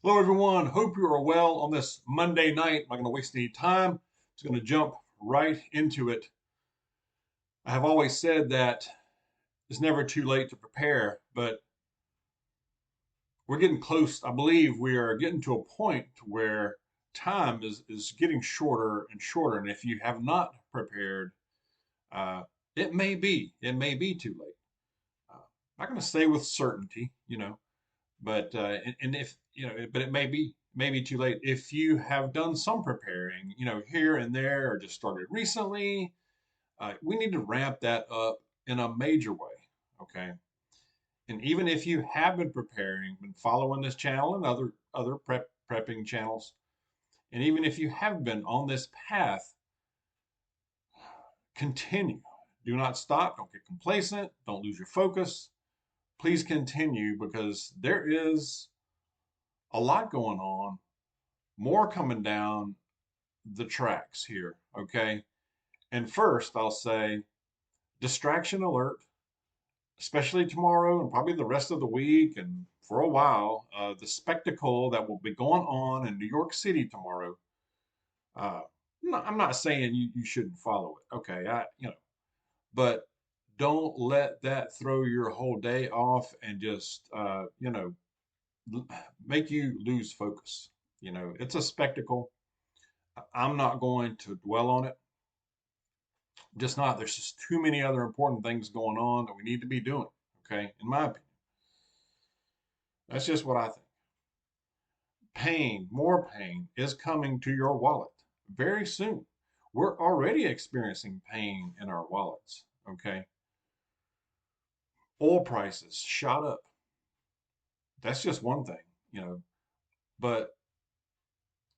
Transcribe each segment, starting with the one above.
Hello, everyone. Hope you are well on this Monday night. I'm not going to waste any time. Just going to jump right into it. I have always said that it's never too late to prepare, but we're getting close. I believe we are getting to a point where time is getting shorter and shorter. And if you have not prepared, uh, it may be too late. I'm not going to say with certainty, but and if but it may be too late if you have done some preparing, here and there, or just started recently. We need to ramp that up in a major way. Okay. And even if you have been preparing, been following this channel and other prepping channels, and even if you have been on this path, continue. Do not stop. Don't get complacent. Don't lose your focus. Please continue, because there is a lot going on, more coming down the tracks here. Okay. And first, I'll say distraction alert, especially tomorrow and probably the rest of the week and for a while. The spectacle that will be going on in New York City tomorrow. Uh, I'm not saying you shouldn't follow it. Okay. But don't let that throw your whole day off and just, make you lose focus. It's a spectacle. I'm not going to dwell on it. Just not. There's just too many other important things going on that we need to be doing. Okay, in my opinion, that's just what I think. Pain, more pain is coming to your wallet very soon. We're already experiencing pain in our wallets. Okay, oil prices shot up. That's just one thing, but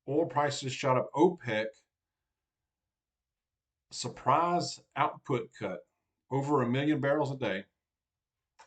oil prices shot up. OPEC surprise output cut over 1 million barrels a day.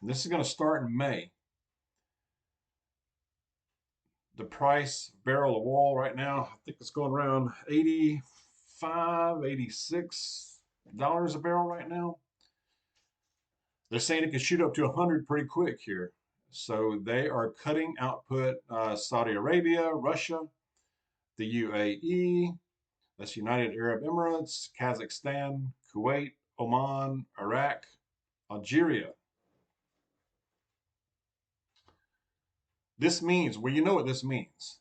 And this is going to start in May. The price barrel of oil right now, I think it's going around 85, $86 a barrel right now. They're saying it could shoot up to 100 pretty quick here. So they are cutting output. Saudi Arabia, Russia, the UAE, that's United Arab Emirates, Kazakhstan, Kuwait, Oman, Iraq, Algeria. This means, well, you know what this means.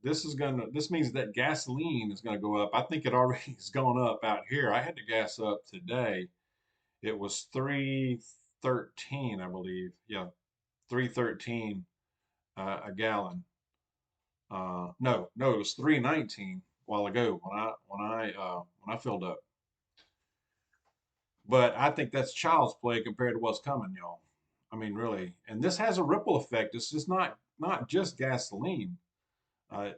This means that gasoline is gonna go up. I think it already has gone up out here. I had to gas up today. It was 313, I believe. Yeah, 313 a gallon. No, it was 319 a while ago when I filled up. But I think that's child's play compared to what's coming, y'all. I mean, really. And this has a ripple effect. It's just not just gasoline. Uh,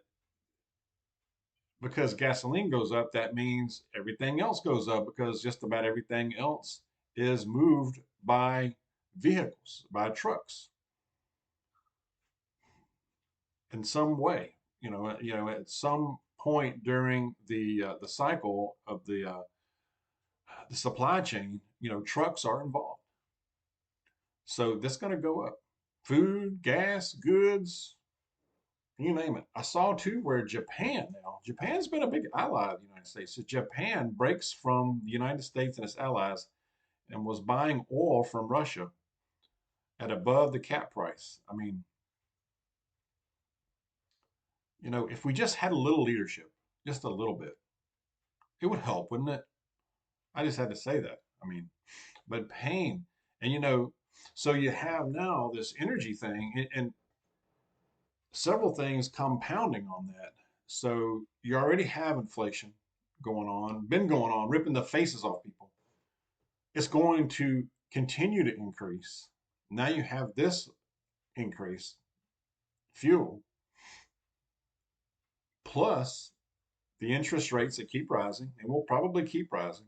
because gasoline goes up, that means everything else goes up, because just about everything else is moved by vehicles, by trucks in some way. At some point during the cycle of the supply chain, trucks are involved. So this is going to go up. Food, gas, goods, you name it. I saw too where Japan's been a big ally of the United States. So Japan breaks from the United States and its allies and was buying oil from Russia at above the cap price. I mean, if we just had a little leadership, just a little bit, it would help, wouldn't it? I just had to say that. I mean, but pain, and so you have now this energy thing, and several things compounding on that. So you already have inflation been going on, ripping the faces off people. It's going to continue to increase. Now you have this increase, fuel, plus the interest rates that keep rising and will probably keep rising.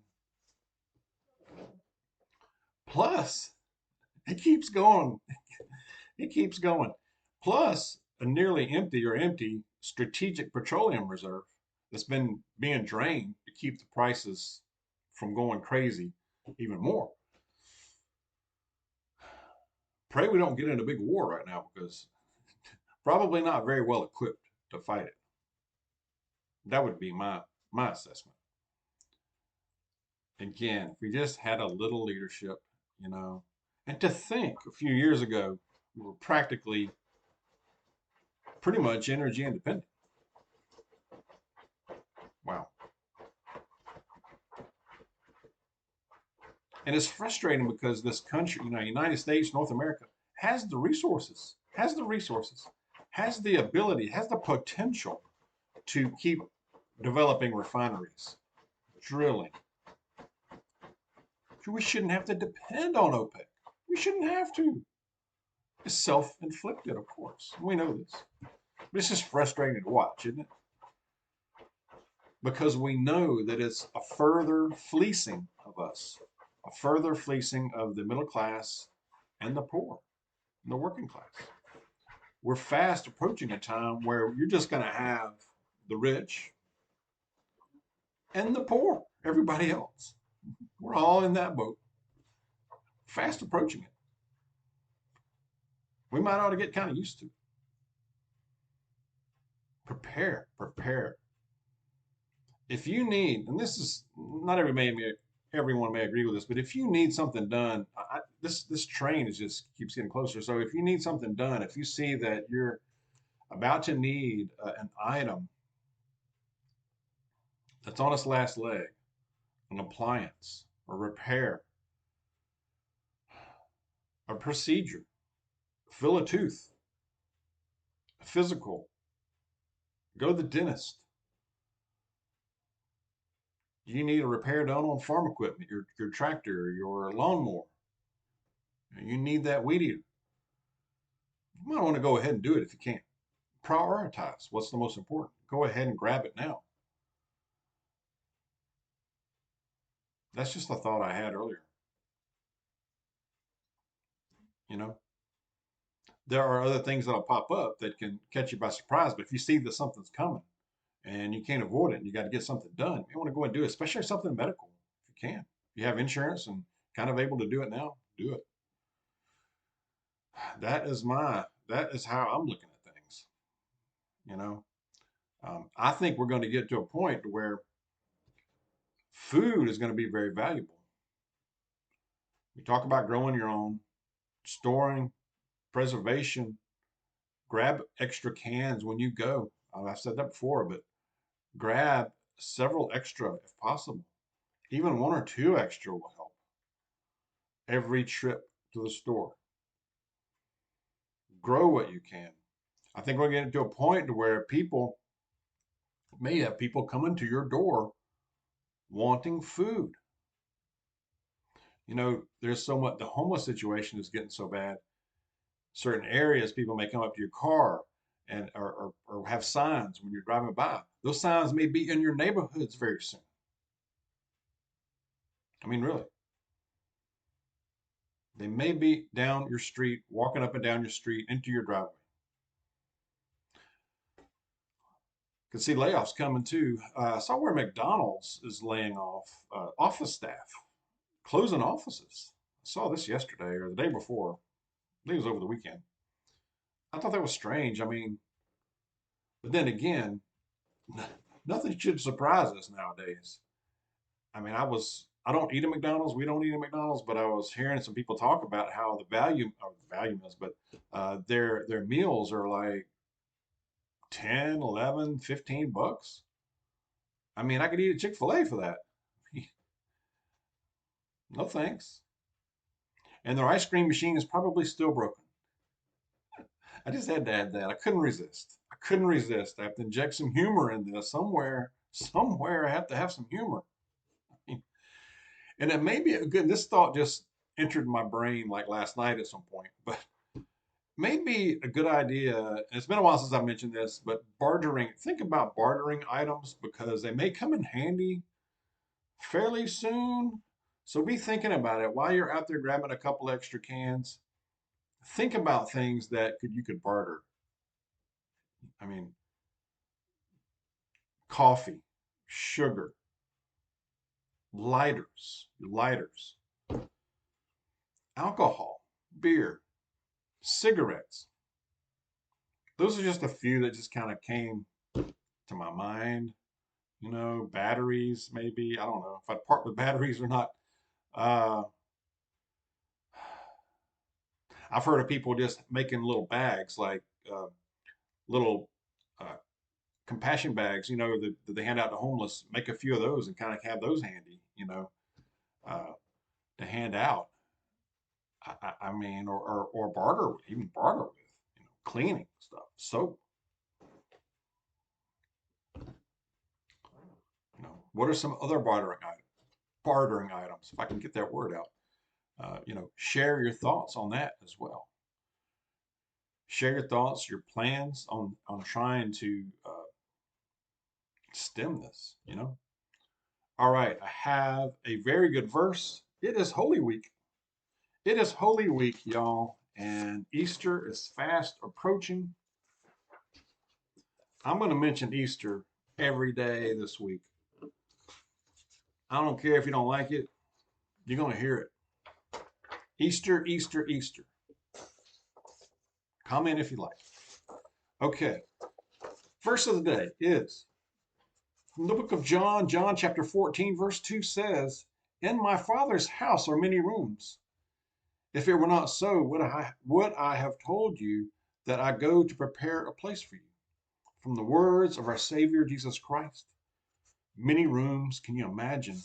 Plus, it keeps going. It keeps going. Plus, a nearly empty strategic petroleum reserve that's been being drained to keep the prices from going crazy even more. Pray we don't get in a big war right now, because probably not very well equipped to fight it. That would be my assessment. Again, if we just had a little leadership, you know, and to think a few years ago, we were practically pretty much energy independent. Wow. And it's frustrating because this country, you know, United States, North America, has the ability, has the potential to keep developing refineries, drilling. We shouldn't have to depend on OPEC. We shouldn't have to. It's self-inflicted, of course. We know this. But it's just frustrating to watch, isn't it? Because we know that it's a further fleecing of us, a further fleecing of the middle class and the poor, and the working class. We're fast approaching a time where you're just going to have the rich and the poor, everybody else. We're all in that boat, fast approaching it. We might ought to get kind of used to it. Prepare. If you need, and this is not everyone may agree with this, but if you need something done, this train is just keeps getting closer. So if you need something done, if you see that you're about to need an item that's on its last leg, an appliance, a repair, a procedure, fill a tooth, a physical, go to the dentist. You need a repair done on farm equipment, your tractor, your lawnmower. You need that weed eater. You might want to go ahead and do it if you can. Prioritize what's the most important. Go ahead and grab it now. That's just a thought I had earlier. You know, there are other things that'll pop up that can catch you by surprise, but if you see that something's coming and you can't avoid it and you got to get something done, you want to go and do it, especially something medical if you can. If you have insurance and kind of able to do it now, do it. That is how I'm looking at things. You know, I think we're going to get to a point where food is going to be very valuable. We talk about growing your own, storing, preservation, grab extra cans when you go. I've said that before, but grab several extra if possible. Even one or two extra will help every trip to the store. Grow what you can. I think we're getting to a point where people may have people coming to your door wanting food. You know, there's so much, the homeless situation is getting so bad. Certain areas, people may come up to your car and or have signs when you're driving by. Those signs may be in your neighborhoods very soon. I mean, really. They may be down your street, walking up and down your street into your driveway. Can see layoffs coming too. I saw where McDonald's is laying off office staff, closing offices. I saw this yesterday or the day before. I think it was over the weekend. I thought that was strange. I mean, but then again, nothing should surprise us nowadays. I mean, I don't eat at McDonald's. We don't eat at McDonald's, but I was hearing some people talk about how the value meals, but their meals are like 10, 11, 15 bucks. I mean, I could eat a Chick-fil-A for that. No thanks. And their ice cream machine is probably still broken. I just had to add that. I couldn't resist. I couldn't resist. I have to inject some humor in this somewhere. I have to have some humor. And it may be a good, this thought just entered my brain like last night at some point, but maybe a good idea. And it's been a while since I mentioned this, but bartering, think about bartering items because they may come in handy fairly soon. So be thinking about it while you're out there grabbing a couple extra cans. Think about things that you could barter. I mean, coffee, sugar, lighters, alcohol, beer, cigarettes, those are just a few that just kind of came to my mind. You know, batteries, maybe. I don't know if I'd part with batteries or not. Uh, I've heard of people just making little bags, like little uh, compassion bags, that they hand out to homeless. Make a few of those and kind of have those handy, uh, to hand out. I mean, or barter, even barter with, cleaning stuff, soap. What are some other bartering items? Bartering items, if I can get that word out. Share your thoughts on that as well. Share your thoughts, your plans on trying to stem this. All right, I have a very good verse. It is Holy Week. It is Holy Week, y'all, and Easter is fast approaching. I'm going to mention Easter every day this week. I don't care if you don't like it, you're going to hear it. Easter, Easter, Easter. Comment if you like. Okay, verse of the day is from the book of John, John chapter 14, verse 2 says, "In my Father's house are many rooms. If it were not so, would I have told you that I go to prepare a place for you?" From the words of our Savior Jesus Christ. Many rooms, can you imagine?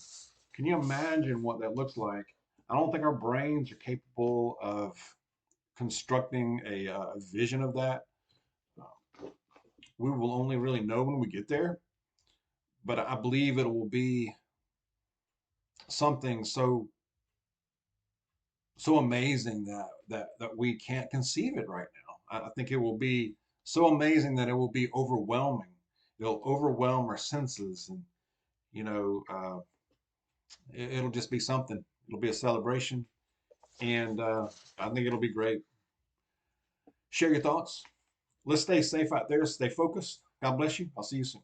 Can you imagine what that looks like? I don't think our brains are capable of constructing a vision of that. We will only really know when we get there, but I believe it will be something so amazing that we can't conceive it right now. I think it will be so amazing that it will be overwhelming. It'll overwhelm our senses, and you know, uh, it'll just be something. It'll be a celebration, and I think it'll be great. Share your thoughts. Let's stay safe out there. Stay focused. God bless you. I'll see you soon.